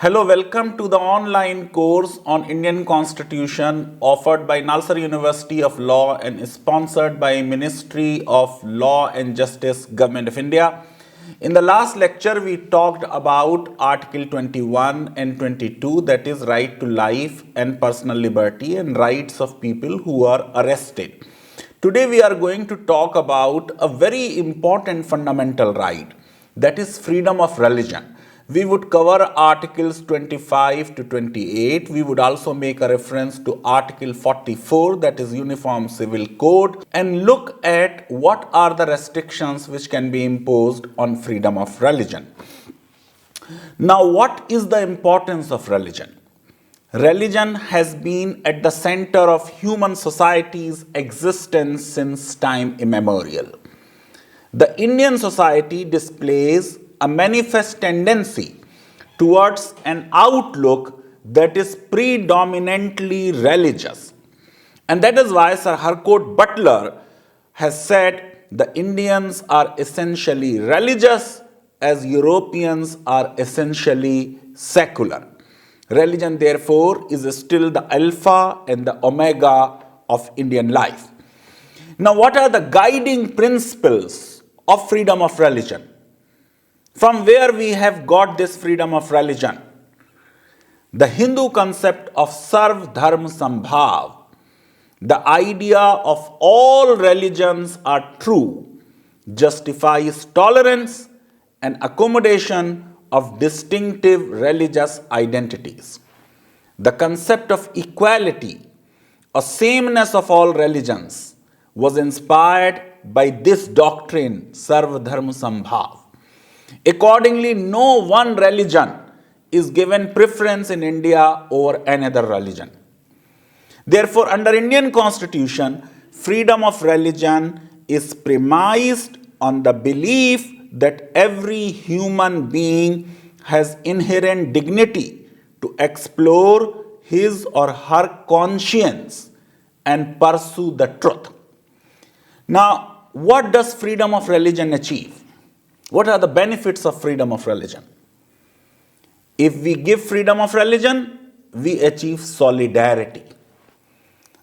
Hello, welcome to the online course on Indian Constitution offered by NALSAR University of Law and sponsored by Ministry of Law and Justice, Government of India. In the last lecture, we talked about Article 21 and 22, that is right to life and personal liberty and rights of people who are arrested. Today, we are going to talk about a very important fundamental right, that is freedom of religion. We would cover Articles 25 to 28. We would also make a reference to Article 44, that is Uniform Civil Code, and look at what are the restrictions which can be imposed on freedom of religion. Now, what is the importance of religion? Religion has been at the center of human society's existence since time immemorial. The Indian society displays a manifest tendency towards an outlook that is predominantly religious. And that is why Sir Harcourt Butler has said the Indians are essentially religious as Europeans are essentially secular. Religion, therefore, is still the alpha and the omega of Indian life. Now, what are the guiding principles of freedom of religion? From where we have got this freedom of religion? The Hindu concept of Sarv Dharm Sambhav, the idea of all religions are true, justifies tolerance and accommodation of distinctive religious identities. The concept of equality or sameness of all religions was inspired by this doctrine, Sarv Dharm Sambhav. Accordingly, no one religion is given preference in India over another religion. Therefore, under Indian Constitution, freedom of religion is premised on the belief that every human being has inherent dignity to explore his or her conscience and pursue the truth. Now, what does freedom of religion achieve? What are the benefits of freedom of religion? If we give freedom of religion, we achieve solidarity.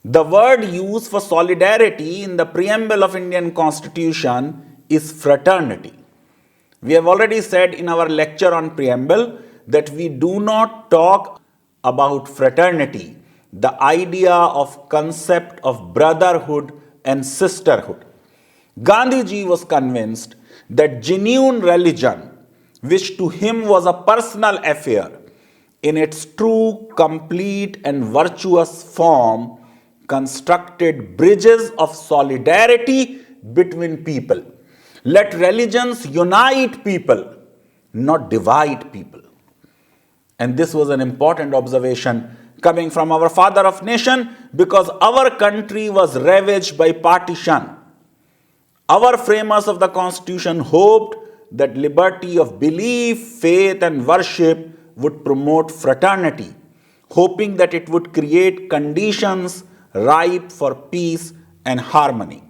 The word used for solidarity in the preamble of Indian Constitution is fraternity. We have already said in our lecture on preamble that we do not talk about fraternity, the idea of concept of brotherhood and sisterhood. Gandhiji was convinced that genuine religion, which to him was a personal affair, in its true, complete, and virtuous form, constructed bridges of solidarity between people. Let religions unite people, not divide people. And this was an important observation coming from our father of nation, because our country was ravaged by partition. Our framers of the Constitution hoped that liberty of belief, faith, and worship would promote fraternity, hoping that it would create conditions ripe for peace and harmony.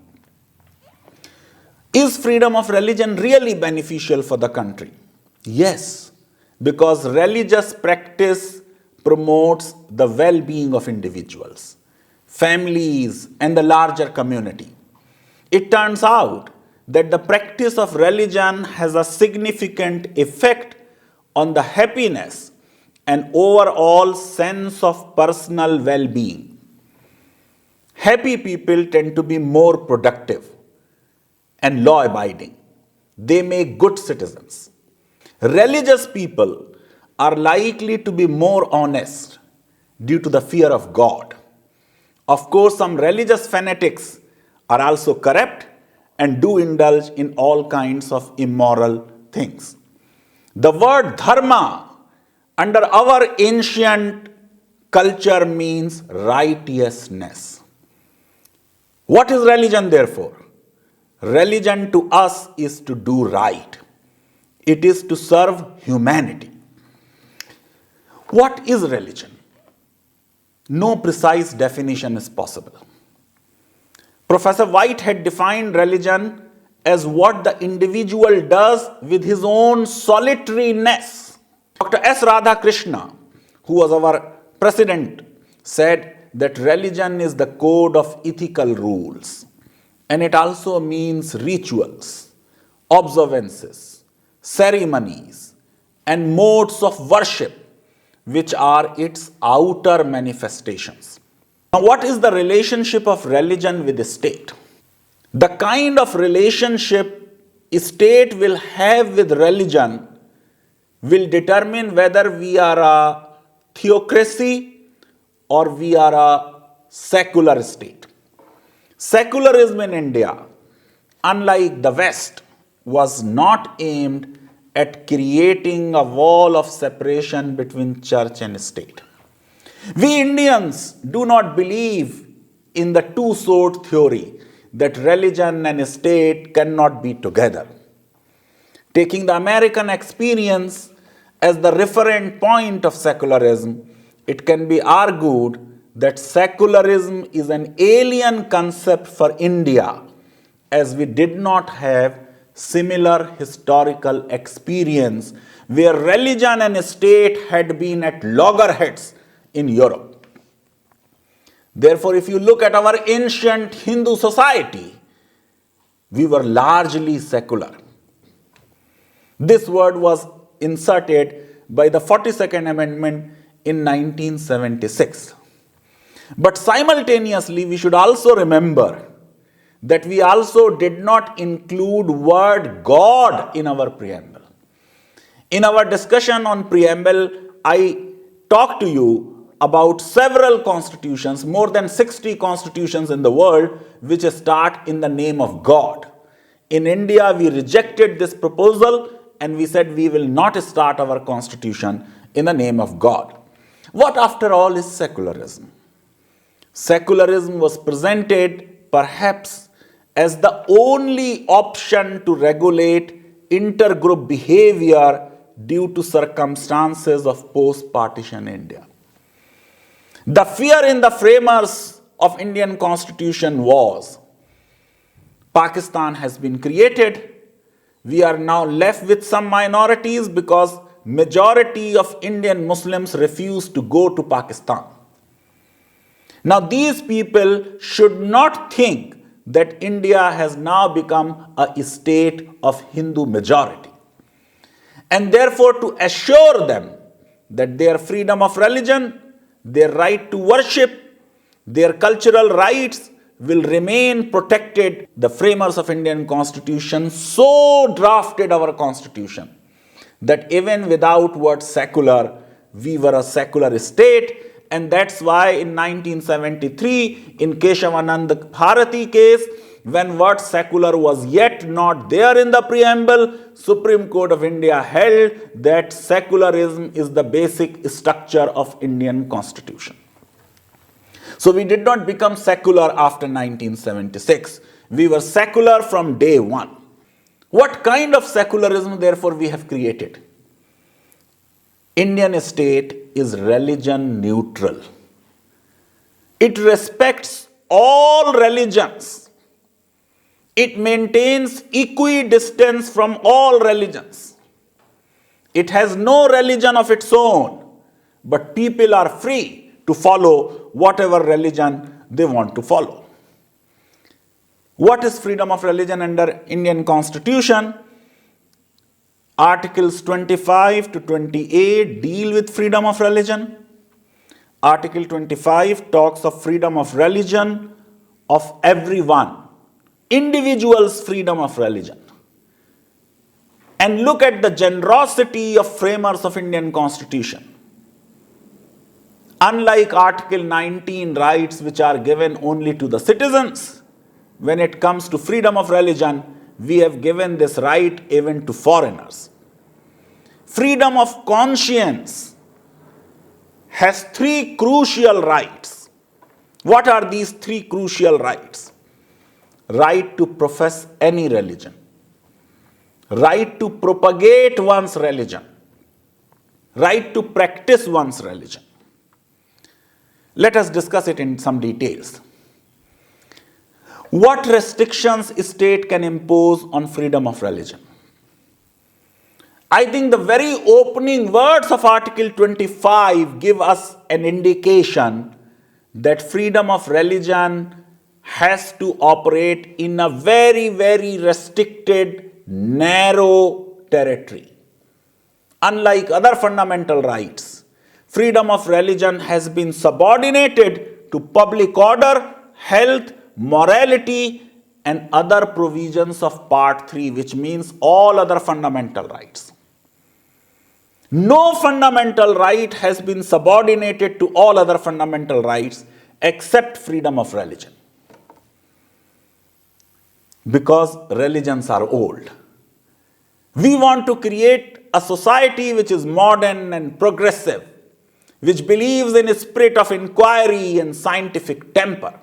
Is freedom of religion really beneficial for the country? Yes, because religious practice promotes the well-being of individuals, families, and the larger community. It turns out that the practice of religion has a significant effect on the happiness and overall sense of personal well-being. Happy people tend to be more productive and law-abiding. They make good citizens. Religious people are likely to be more honest due to the fear of God. Of course, some religious fanatics are also corrupt and do indulge in all kinds of immoral things. The word dharma under our ancient culture means righteousness. What is religion, therefore? Religion to us is to do right. It is to serve humanity. What is religion? No precise definition is possible. Professor White had defined religion as what the individual does with his own solitariness Dr. S. Radhakrishna, who was our president, said that religion is the code of ethical rules, and it also means rituals, observances, ceremonies, and modes of worship, which are its outer manifestations. Now, what is the relationship of religion with the state? The kind of relationship a state will have with religion will determine whether we are a theocracy or we are a secular state. Secularism in India, unlike the West, was not aimed at creating a wall of separation between church and state. We Indians do not believe in the two-sword theory that religion and state cannot be together. Taking the American experience as the referent point of secularism, it can be argued that secularism is an alien concept for India, as we did not have similar historical experience where religion and state had been at loggerheads in Europe. Therefore, if you look at our ancient Hindu society, we were largely secular. This word was inserted by the 42nd Amendment in 1976. But simultaneously, we should also remember that we also did not include word God in our preamble. In our discussion on preamble, I talked to you about several constitutions, more than 60 constitutions in the world, which start in the name of God. In India, we rejected this proposal and we said we will not start our constitution in the name of God. What, after all, is secularism? Secularism was presented perhaps as the only option to regulate intergroup behavior due to circumstances of post-partition India. The fear in the framers of Indian Constitution was Pakistan has been created. We are now left with some minorities because majority of Indian Muslims refuse to go to Pakistan. Now, these people should not think that India has now become a state of Hindu majority. And therefore, to assure them that their freedom of religion, their right to worship, their cultural rights will remain protected, the framers of Indian Constitution so drafted our Constitution that even without word secular, we were a secular state. And that's why in 1973, in Keshavanand Bharati case, when word secular was yet not there in the preamble, Supreme Court of India held that secularism is the basic structure of Indian Constitution. So we did not become secular after 1976. We were secular from day one. What kind of secularism, therefore, we have created? Indian state is religion neutral. It respects all religions. It maintains equidistance from all religions. It has no religion of its own, but people are free to follow whatever religion they want to follow. What is freedom of religion under Indian Constitution? Articles 25 to 28 deal with freedom of religion. Article 25 talks of freedom of religion of everyone, individuals' freedom of religion. And look at the generosity of framers of Indian Constitution. Unlike Article 19 rights which are given only to the citizens, when it comes to freedom of religion, we have given this right even to foreigners. Freedom of conscience has three crucial rights. What are these three crucial rights? Right to profess any religion, right to propagate one's religion, right to practice one's religion. Let us discuss it in some details. What restrictions a state can impose on freedom of religion? I think the very opening words of Article 25 give us an indication that freedom of religion has to operate in a very, very restricted, narrow territory. Unlike other fundamental rights, freedom of religion has been subordinated to public order, health, morality, and other provisions of Part 3, which means all other fundamental rights. No fundamental right has been subordinated to all other fundamental rights except freedom of religion. Because religions are old. We want to create a society which is modern and progressive, which believes in a spirit of inquiry and scientific temper.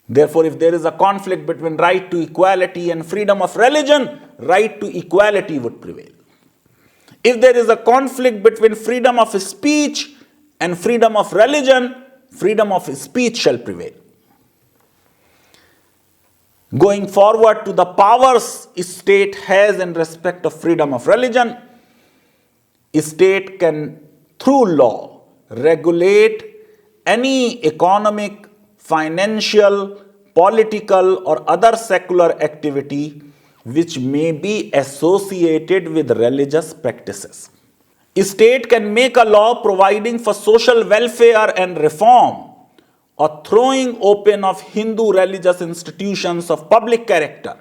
Therefore, if there is a conflict between right to equality and freedom of religion, right to equality would prevail. If there is a conflict between freedom of speech and freedom of religion, freedom of speech shall prevail. Going forward to the powers state has in respect of freedom of religion, state can, through law, regulate any economic, financial, political, or other secular activity which may be associated with religious practices. A state can make a law providing for social welfare and reform, or throwing open of Hindu religious institutions of public character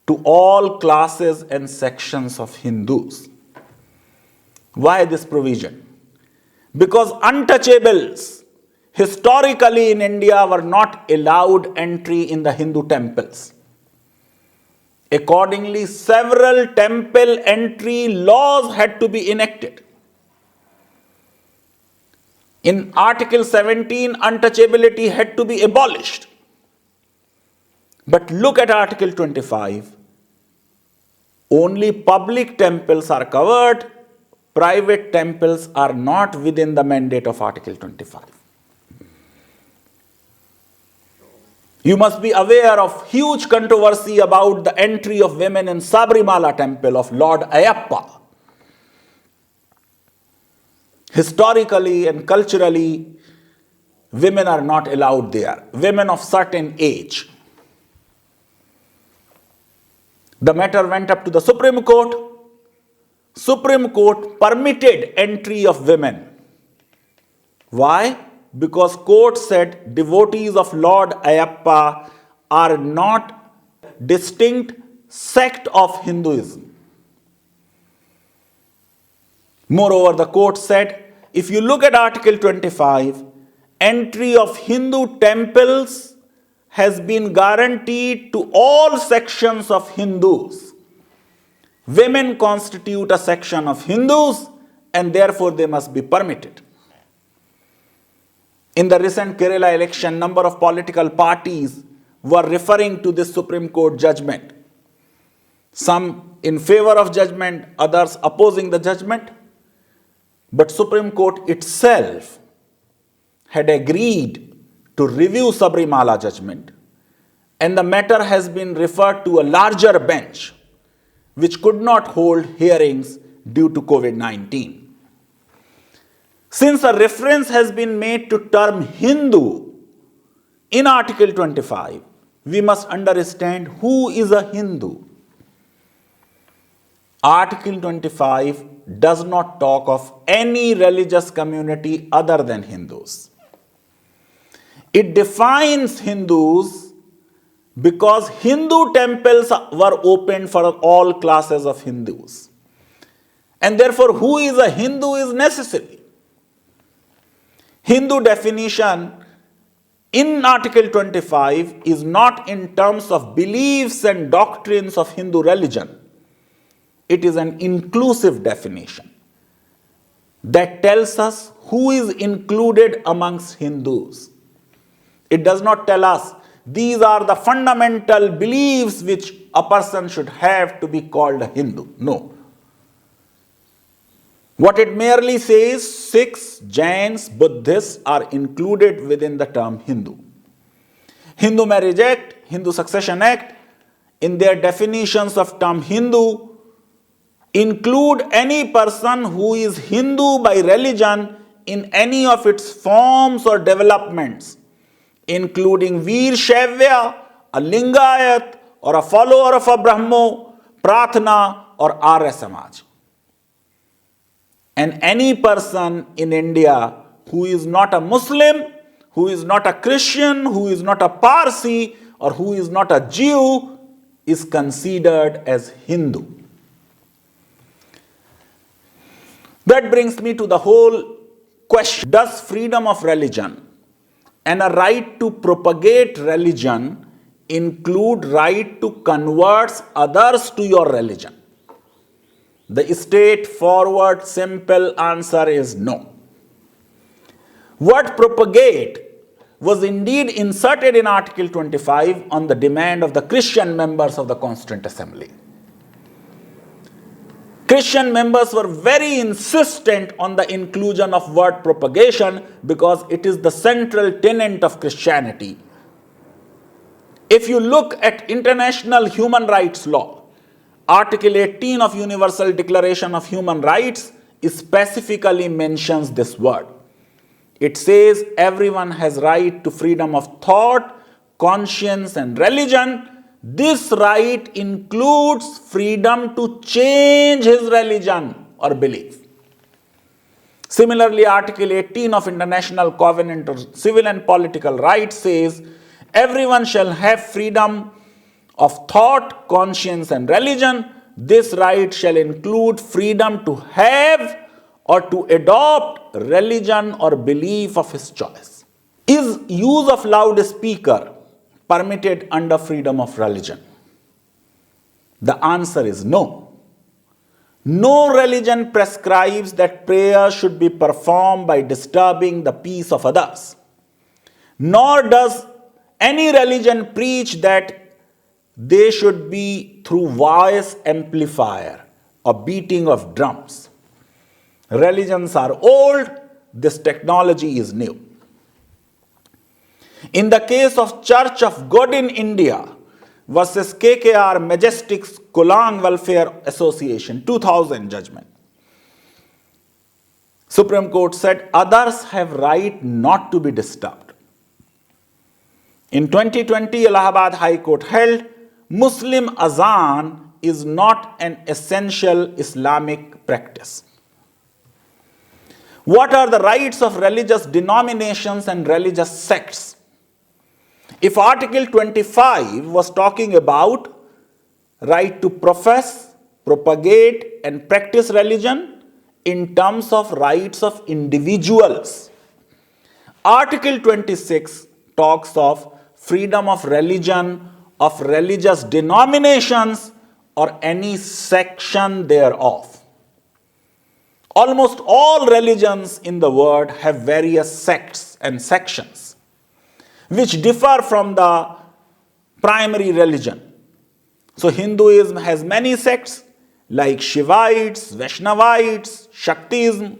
to all classes and sections of Hindus. Why this provision? Because untouchables historically in India were not allowed entry in the Hindu temples. Accordingly, several temple entry laws had to be enacted. In Article 17, untouchability had to be abolished. But look at Article 25. Only public temples are covered, private temples are not within the mandate of Article 25. You must be aware of huge controversy about the entry of women in Sabrimala temple of Lord Ayyappa. Historically and culturally, women are not allowed there. Women of certain age. The matter went up to the Supreme Court. Supreme Court permitted entry of women. Why? Because court said devotees of Lord Ayyappa are not distinct sect of Hinduism. Moreover, the court said, if you look at Article 25, entry of Hindu temples has been guaranteed to all sections of Hindus. Women constitute a section of Hindus and therefore they must be permitted. In the recent Kerala election, number of political parties were referring to this Supreme Court judgment. Some in favor of judgment, others opposing the judgment. But Supreme Court itself had agreed to review Sabrimala judgment, and the matter has been referred to a larger bench which could not hold hearings due to COVID-19. Since a reference has been made to term Hindu in Article 25, we must understand who is a Hindu. Article 25 does not talk of any religious community other than Hindus. It defines Hindus because Hindu temples were opened for all classes of Hindus. And therefore, who is a Hindu is necessary. Hindu definition in Article 25 is not in terms of beliefs and doctrines of Hindu religion. It is an inclusive definition that tells us who is included amongst Hindus. It does not tell us these are the fundamental beliefs which a person should have to be called a Hindu. No. What it merely says, Sikhs, Jains, Buddhists are included within the term Hindu. Hindu Marriage Act, Hindu Succession Act, in their definitions of term Hindu, include any person who is Hindu by religion in any of its forms or developments, including Veer Shaivya, a Lingayat, or a follower of a Brahmo, Prathna, or Arya Samaj. And any person in India who is not a Muslim, who is not a Christian, who is not a Parsi, or who is not a Jew is considered as Hindu. That brings me to the whole question: does freedom of religion and a right to propagate religion include right to convert others to your religion? The straightforward, simple answer is no. Word propagate was indeed inserted in Article 25 on the demand of the Christian members of the Constituent Assembly. Christian members were very insistent on the inclusion of word propagation because it is the central tenet of Christianity. If you look at international human rights law, Article 18 of Universal Declaration of Human Rights specifically mentions this word. It says everyone has right to freedom of thought, conscience, and religion. This right includes freedom to change his religion or belief. Similarly, Article 18 of International Covenant of Civil and Political Rights says everyone shall have freedom of thought, conscience, and religion. This right shall include freedom to have or to adopt religion or belief of his choice. Is use of loudspeaker permitted under freedom of religion? The answer is no. No religion prescribes that prayer should be performed by disturbing the peace of others. Nor does any religion preach that they should be through voice amplifier or beating of drums. Religions are old, this technology is new. In the case of Church of God in India versus KKR Majestic's Kulang Welfare Association, 2000 judgment, Supreme Court said others have right not to be disturbed. In 2020, Allahabad High Court held Muslim azan is not an essential Islamic practice. What are the rights of religious denominations and religious sects? If Article 25 was talking about right to profess, propagate, and practice religion in terms of rights of individuals, Article 26 talks of freedom of religion, of religious denominations, or any section thereof. Almost all religions in the world have various sects and sections, which differ from the primary religion. So Hinduism has many sects like Shivites, Vaishnavites, Shaktism.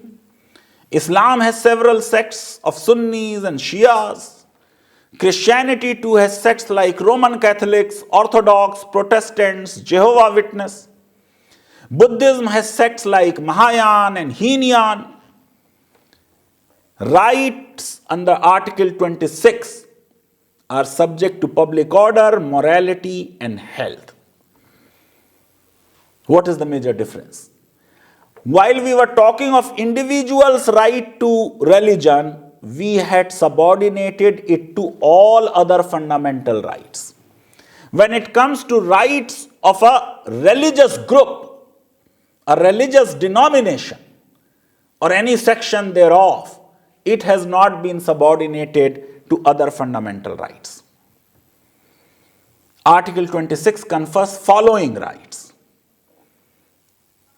Islam has several sects of Sunnis and Shias. Christianity too has sects like Roman Catholics, Orthodox, Protestants, Jehovah's Witnesses. Buddhism has sects like Mahayana and Hinayan. Rights under Article 26 are subject to public order, morality, and health. What is the major difference? While we were talking of individuals' right to religion, we had subordinated it to all other fundamental rights. When it comes to rights of a religious group, a religious denomination, or any section thereof, it has not been subordinated to other fundamental rights. Article 26 confers following rights.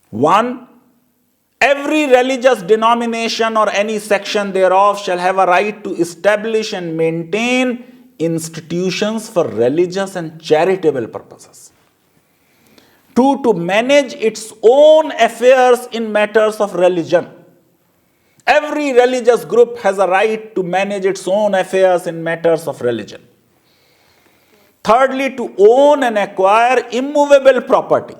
1. Every religious denomination or any section thereof shall have a right to establish and maintain institutions for religious and charitable purposes. 2. To manage its own affairs in matters of religion. Every religious group has a right to manage its own affairs in matters of religion. Thirdly, to own and acquire immovable property.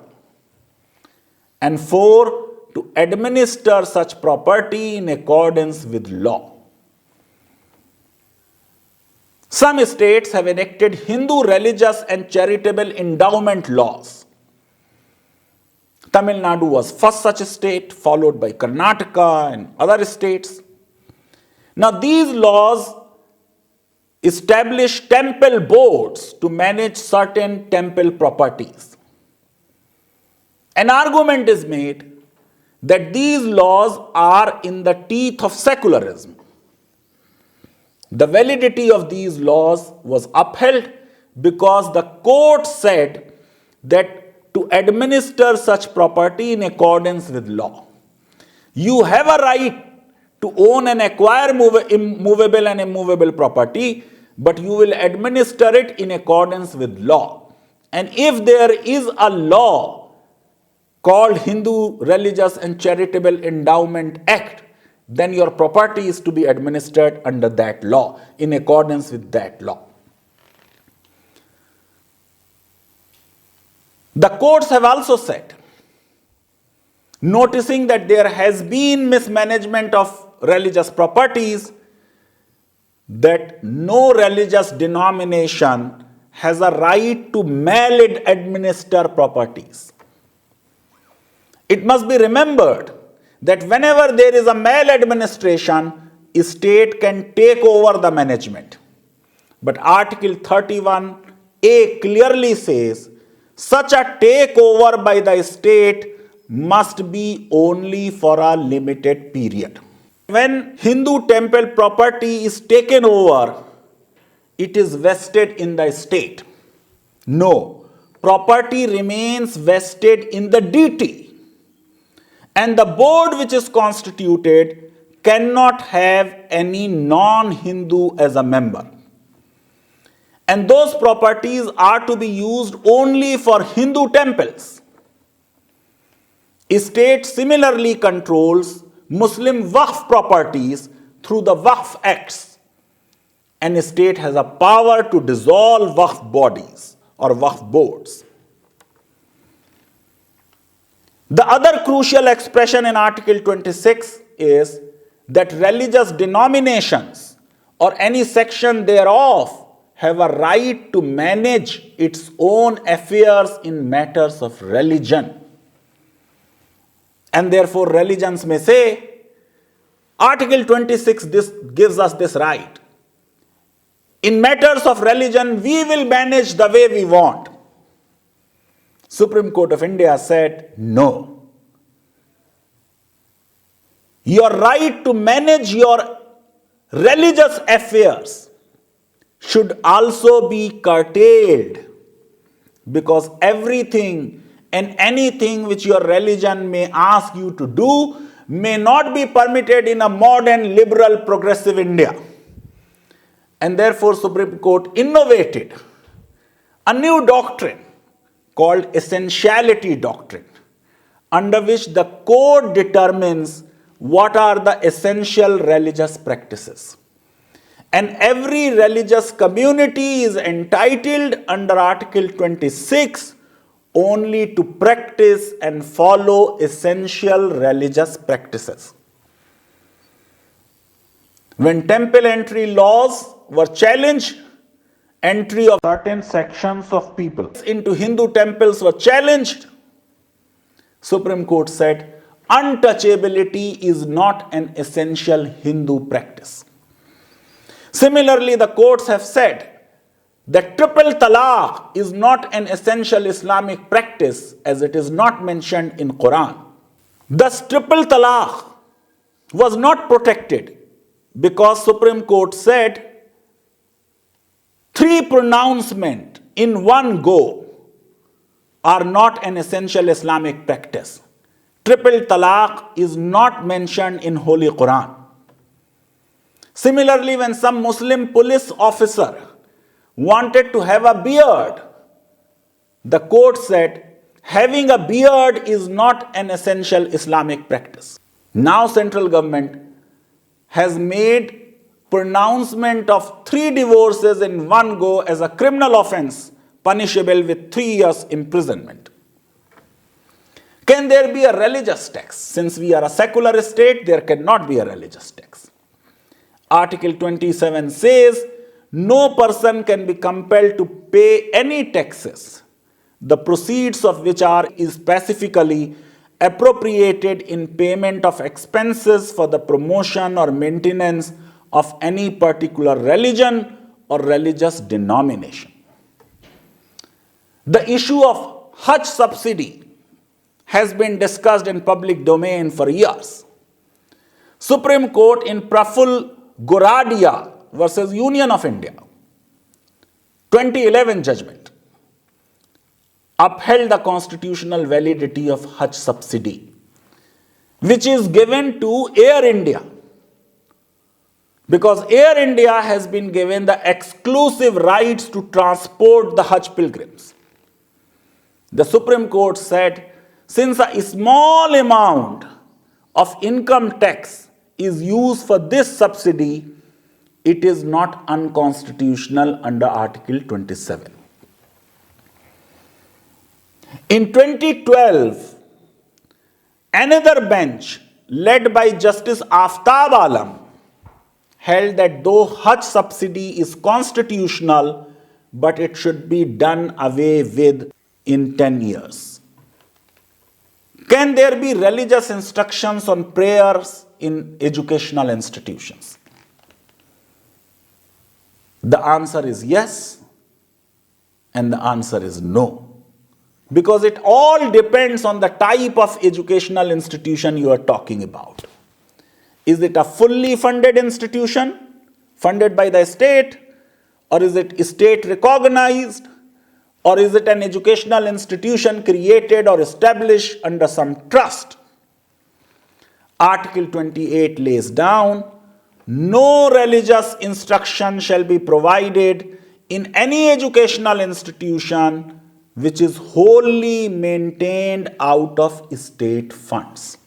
And 4, to administer such property in accordance with law. Some states have enacted Hindu religious and charitable endowment laws. Tamil Nadu was first such a state, followed by Karnataka and other states. Now these laws establish temple boards to manage certain temple properties. An argument is made that these laws are in the teeth of secularism. The validity of these laws was upheld because the court said that to administer such property in accordance with law, you have a right to own and acquire movable and immovable property, but you will administer it in accordance with law. And if there is a law called Hindu Religious and Charitable Endowment Act, then your property is to be administered under that law, in accordance with that law. The courts have also said, noticing that there has been mismanagement of religious properties, that no religious denomination has a right to maladminister properties. It must be remembered that whenever there is a maladministration, a state can take over the management. But Article 31A clearly says, such a takeover by the state must be only for a limited period. When Hindu temple property is taken over, it is vested in the state. No, property remains vested in the deity. And the board which is constituted cannot have any non-Hindu as a member. And those properties are to be used only for Hindu temples. A state similarly controls Muslim Waqf properties through the Waqf Acts. And a state has a power to dissolve Waqf bodies or Waqf boards. The other crucial expression in Article 26 is that religious denominations or any section thereof have a right to manage its own affairs in matters of religion. And therefore religions may say, Article 26 gives us this right. In matters of religion, we will manage the way we want. Supreme Court of India said, no. Your right to manage your religious affairs should also be curtailed, because everything and anything which your religion may ask you to do may not be permitted in a modern, liberal, progressive India. And therefore, Supreme Court innovated a new doctrine called essentiality doctrine, under which the court determines what are the essential religious practices. And every religious community is entitled under Article 26 only to practice and follow essential religious practices. When temple entry laws were challenged, entry of certain sections of people into Hindu temples were challenged, Supreme Court said, untouchability is not an essential Hindu practice. Similarly, the courts have said that triple talaq is not an essential Islamic practice, as it is not mentioned in Quran. Thus, triple talaq was not protected because Supreme Court said 3 pronouncements in one go are not an essential Islamic practice. Triple talaq is not mentioned in Holy Quran. Similarly, when some Muslim police officer wanted to have a beard, the court said having a beard is not an essential Islamic practice. Now central government has made pronouncement of 3 divorces in one go as a criminal offense punishable with 3 years imprisonment. Can there be a religious tax? Since we are a secular state, there cannot be a religious tax. Article 27 says, no person can be compelled to pay any taxes, the proceeds of which are specifically appropriated in payment of expenses for the promotion or maintenance of any particular religion or religious denomination. The issue of Hajj subsidy has been discussed in public domain for years. Supreme Court in Praful Goradia versus Union of India, 2011 judgment, upheld the constitutional validity of Hajj subsidy, which is given to Air India, because Air India has been given the exclusive rights to transport the Hajj pilgrims. The Supreme Court said, since a small amount of income tax is used for this subsidy, it is not unconstitutional under Article 27. In 2012, another bench led by Justice Aftab Alam held that though Hajj subsidy is constitutional, but it should be done away with in 10 years. Can there be religious instructions on prayers in educational institutions? The answer is yes, and the answer is no. Because it all depends on the type of educational institution you are talking about. Is it a fully funded institution, funded by the state, or is it state recognized, or is it an educational institution created or established under some trust? Article 28 lays down, no religious instruction shall be provided in any educational institution which is wholly maintained out of state funds.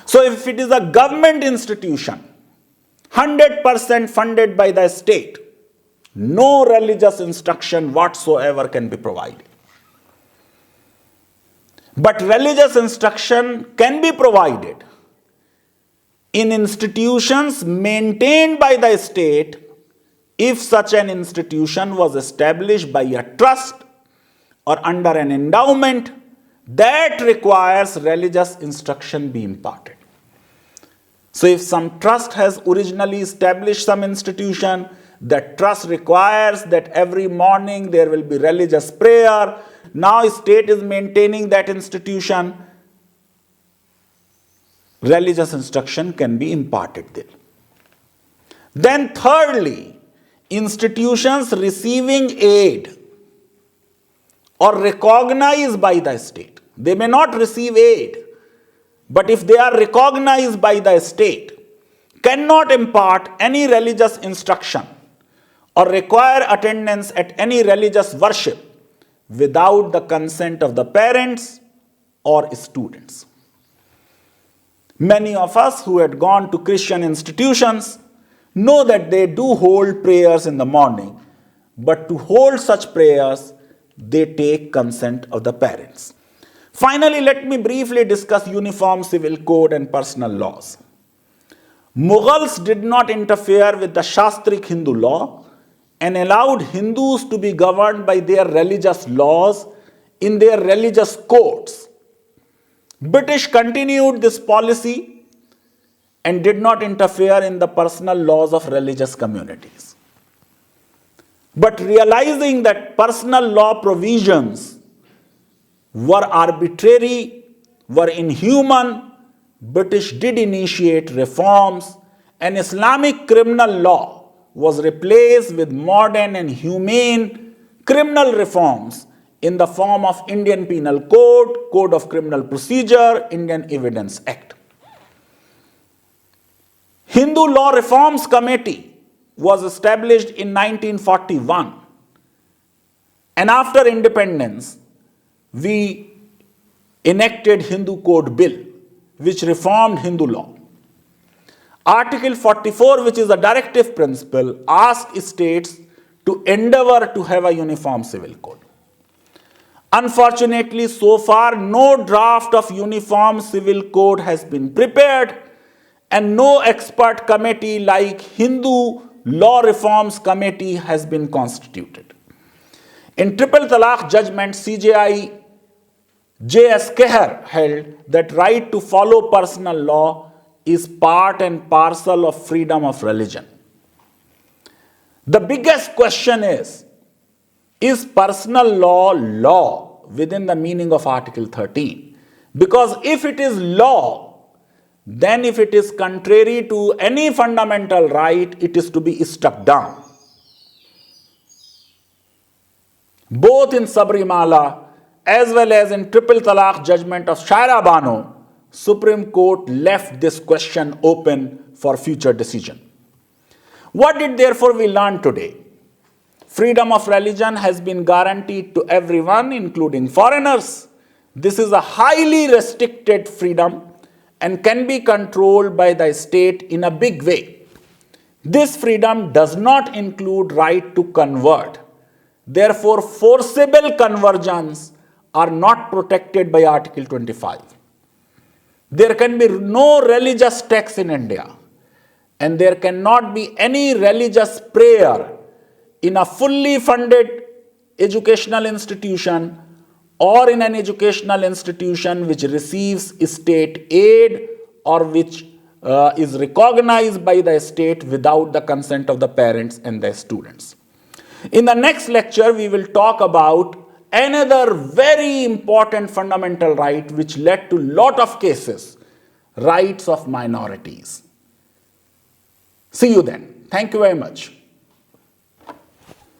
So if it is a government institution, 100% funded by the state, no religious instruction whatsoever can be provided. But religious instruction can be provided in institutions maintained by the state if such an institution was established by a trust or under an endowment that requires religious instruction be imparted. So if some trust has originally established some institution, that trust requires that every morning there will be religious prayer. Now state is maintaining that institution. Religious instruction can be imparted there. Then thirdly, institutions receiving aid or recognized by the state. They may not receive aid, but if they are recognized by the state, cannot impart any religious instruction or require attendance at any religious worship without the consent of the parents or students. Many of us who had gone to Christian institutions know that they do hold prayers in the morning, but to hold such prayers, they take consent of the parents. Finally, let me briefly discuss Uniform Civil Code and personal laws. Mughals did not interfere with the Shastric Hindu law and allowed Hindus to be governed by their religious laws in their religious courts. British continued this policy and did not interfere in the personal laws of religious communities. But realizing that personal law provisions were arbitrary, were inhuman, British did initiate reforms, and Islamic criminal law was replaced with modern and humane criminal reforms in the form of Indian Penal Code, Code of Criminal Procedure, Indian Evidence Act. Hindu Law Reforms Committee was established in 1941, and after independence, we enacted Hindu Code Bill, which reformed Hindu law. Article 44, which is a directive principle, asks states to endeavor to have a uniform civil code. Unfortunately, so far, no draft of Uniform Civil Code has been prepared, and no expert committee like Hindu Law Reforms Committee has been constituted. In Triple Talaq judgment, CJI J.S. Keher held that right to follow personal law is part and parcel of freedom of religion. The biggest question is personal law law within the meaning of Article 13? Because if it is law, then if it is contrary to any fundamental right, it is to be struck down. Both in Sabrimala as well as in Triple Talaq judgment of Shaira Bano, Supreme Court left this question open for future decision. What did therefore we learn today? Freedom of religion has been guaranteed to everyone, including foreigners. This is a highly restricted freedom and can be controlled by the state in a big way. This freedom does not include right to convert. Therefore, forcible conversions are not protected by Article 25. There can be no religious text in India, and there cannot be any religious prayer in a fully funded educational institution or in an educational institution which receives state aid or which is recognized by the state without the consent of the parents and the students. In the next lecture, we will talk about another very important fundamental right which led to lot of cases, rights of minorities. See you then. Thank you very much.